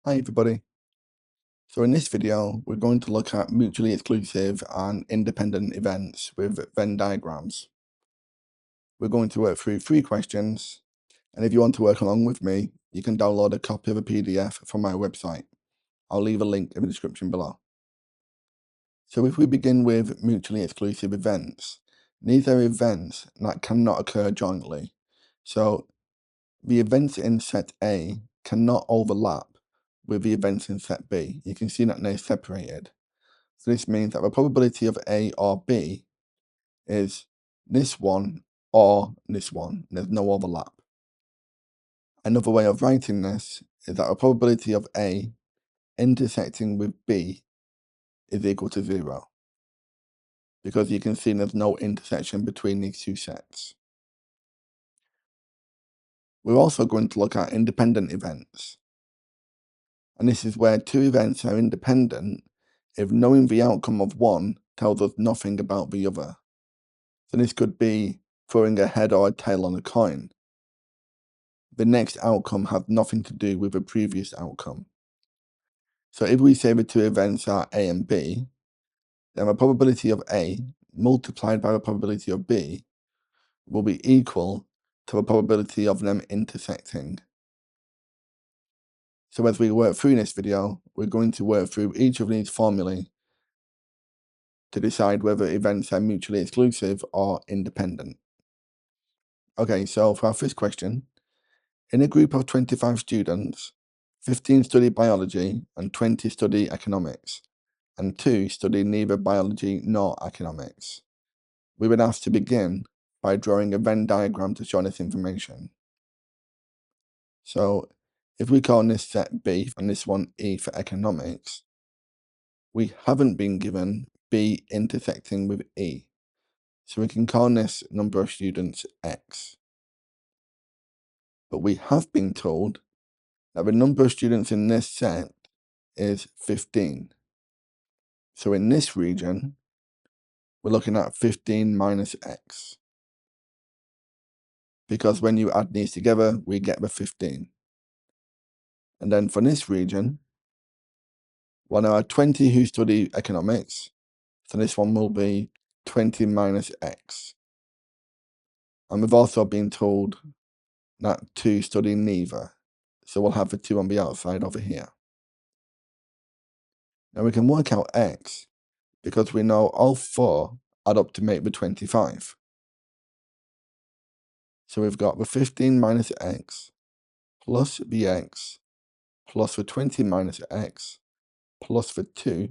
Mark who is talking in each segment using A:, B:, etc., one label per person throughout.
A: Hi everybody. So in this video, we're going to look at mutually exclusive and independent events with Venn diagrams. We're going to work through 3 questions, and if you want to work along with me, you can download a copy of a PDF from my website. I'll leave a link in the description below. So if we begin with mutually exclusive events, these are events that cannot occur jointly. So the events in set A cannot overlap with the events in set B. You can see that they're separated. So this means that the probability of A or B is this one or this one. There's no overlap. Another way of writing this is that the probability of A intersecting with B is equal to 0, because you can see there's no intersection between these two sets. We're also going to look at independent events. And this is where two events are independent if knowing the outcome of one tells us nothing about the other. So this could be throwing a head or a tail on a coin. The next outcome has nothing to do with the previous outcome. So if we say the two events are A and B, then the probability of A multiplied by the probability of B will be equal to the probability of them intersecting. So as we work through this video, we're going to work through each of these formulae to decide whether events are mutually exclusive or independent. Okay, so for our first question, in a group of 25 students, 15 study biology and 20 study economics, and 2 study neither biology nor economics. We would ask to begin by drawing a Venn diagram to show this information. So if we call this set B and this one E for economics, we haven't been given B intersecting with E. So we can call this number of students X. But we have been told that the number of students in this set is 15. So in this region, we're looking at 15 minus X. Because when you add these together, we get the 15. And then for this region, well, there are 20 who study economics, so this one will be 20 minus X. And we've also been told that 2 study neither, so we'll have the 2 on the outside over here. Now we can work out X, because we know all 4 add up to make the 25. So we've got the 15 minus X, plus the X, plus the 20 minus X, plus the 2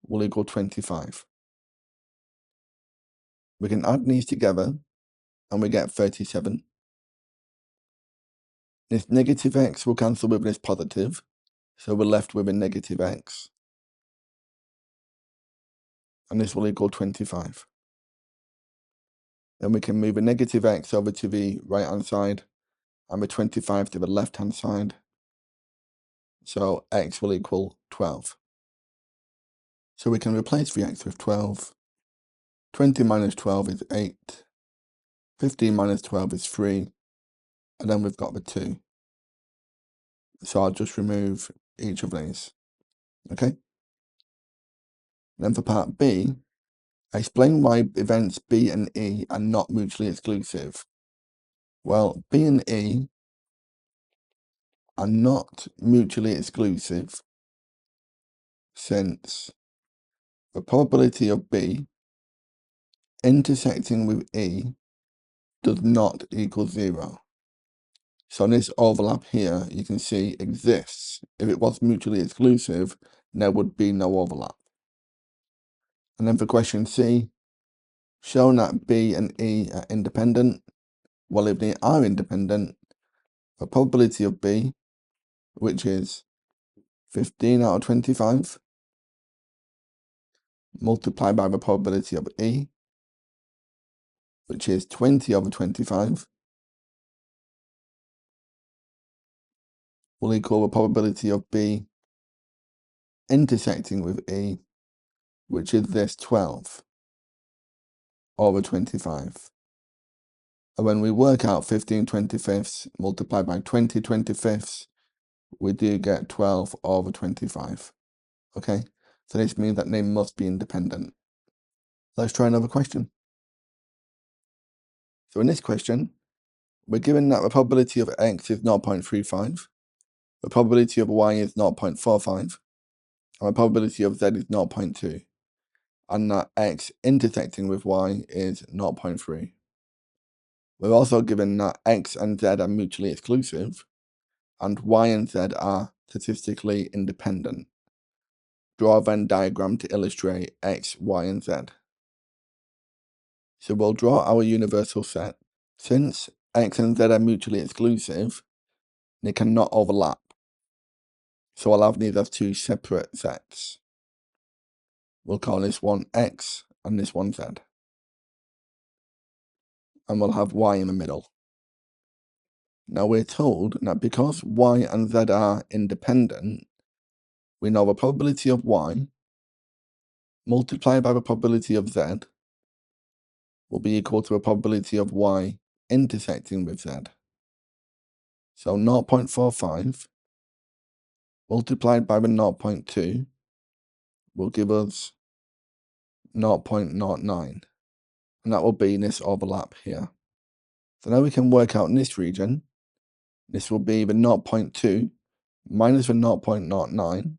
A: will equal 25. We can add these together and we get 37. This negative X will cancel with this positive, so we're left with a negative X. And this will equal 25. Then we can move a negative X over to the right hand side and the 25 to the left hand side. So X will equal 12. So we can replace the X with 12. 20 minus 12 is 8. 15 minus 12 is 3. And then we've got the 2. So I'll just remove each of these. Okay? Then for part B, explain why events B and E are not mutually exclusive. Well, B and E are not mutually exclusive since the probability of B intersecting with E does not equal 0. So this overlap here, you can see, exists. If it was mutually exclusive, there would be no overlap. And then for question C, show that B and E are independent. Well, if they are independent, the probability of B, which is 15 out of 25, multiplied by the probability of E, which is 20 over 25, will equal the probability of B intersecting with E, which is this 12 over 25. And when we work out 15 25ths multiplied by 20 25ths, we do get 12 over 25. Okay, so this means that they must be independent. Let's try another question. So in this question, we're given that the probability of x is 0.35, the probability of y is 0.45, and the probability of z is 0.2, and that x intersecting with y is 0.3. We're also given that x and z are mutually exclusive, and y and z are statistically independent. Draw a Venn diagram to illustrate x, y, and z. So we'll draw our universal set. Since x and z are mutually exclusive, they cannot overlap. So I'll have these as two separate sets. We'll call this one x and this one z. And we'll have y in the middle. Now we're told that because y and z are independent, we know the probability of y multiplied by the probability of z will be equal to the probability of y intersecting with z. So 0.45 multiplied by the 0.2 will give us 0.09. And that will be this overlap here. So now we can work out in this region, this will be the 0.2 minus the 0.09,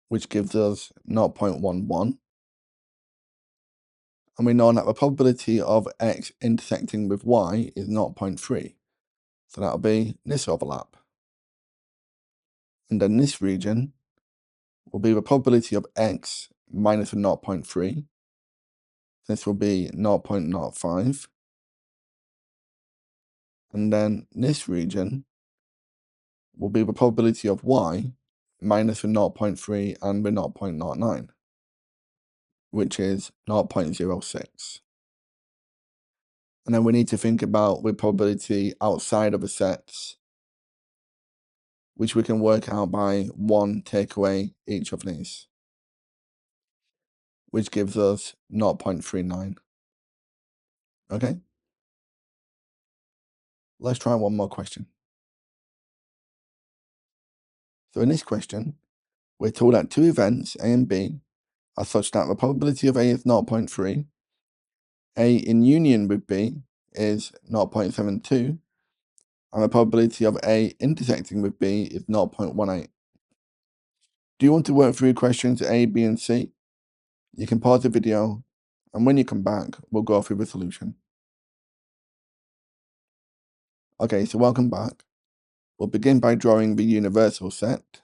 A: which gives us 0.11. And we know that the probability of x intersecting with y is 0.3. So that'll be this overlap. And then this region will be the probability of x minus the 0.3. This will be 0.05. And then this region will be the probability of y minus the 0.3 and the 0.09, which is 0.06. And then we need to think about the probability outside of the sets, which we can work out by 1 take away each of these, which gives us 0.39. Okay? Let's try one more question. So in this question, we're told that two events, A and B, are such that the probability of A is 0.3, A in union with B is 0.72, and the probability of A intersecting with B is 0.18. Do you want to work through questions A, B, and C? You can pause the video, and when you come back, we'll go through the solution. Okay, so welcome back. We'll begin by drawing the universal set.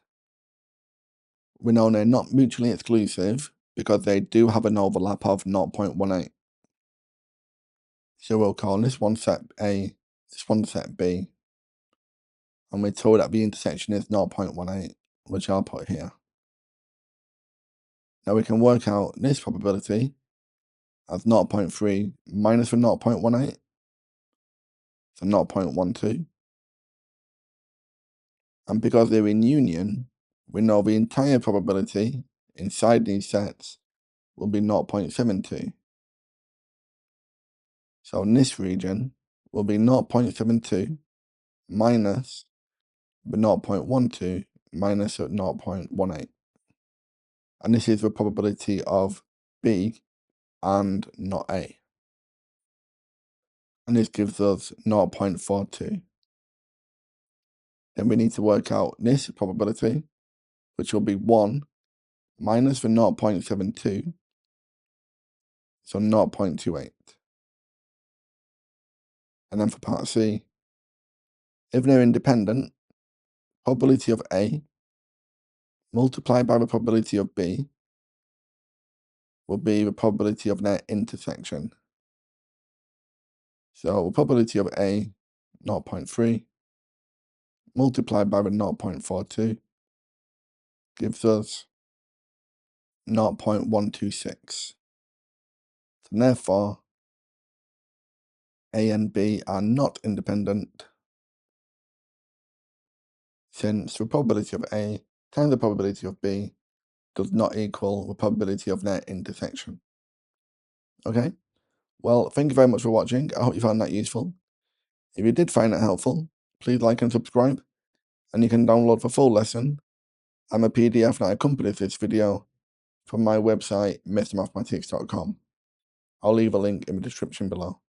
A: We know they're not mutually exclusive because they do have an overlap of 0.18. So we'll call this one set A, this one set B, and we're told that the intersection is 0.18, which I'll put here. Now we can work out this probability as 0.3 minus the 0.18, so 0.12. And because they're in union, we know the entire probability inside these sets will be 0.72. So in this region will be 0.72 minus the 0.12 minus 0.18. And this is the probability of B and not A. And this gives us 0.42. Then we need to work out this probability, which will be 1 minus the 0.72, so 0.28. And then for part C, if they're independent, probability of A multiplied by the probability of B will be the probability of their intersection. So the probability of A, 0.3, multiplied by the 0.42, gives us 0.126. So therefore, A and B are not independent, since the probability of A times the probability of B does not equal the probability of their intersection. Okay? Well, thank you very much for watching. I hope you found that useful. If you did find it helpful, please like and subscribe, and you can download the full lesson and a PDF that accompanies this video from my website, mrmathematics.com. I'll leave a link in the description below.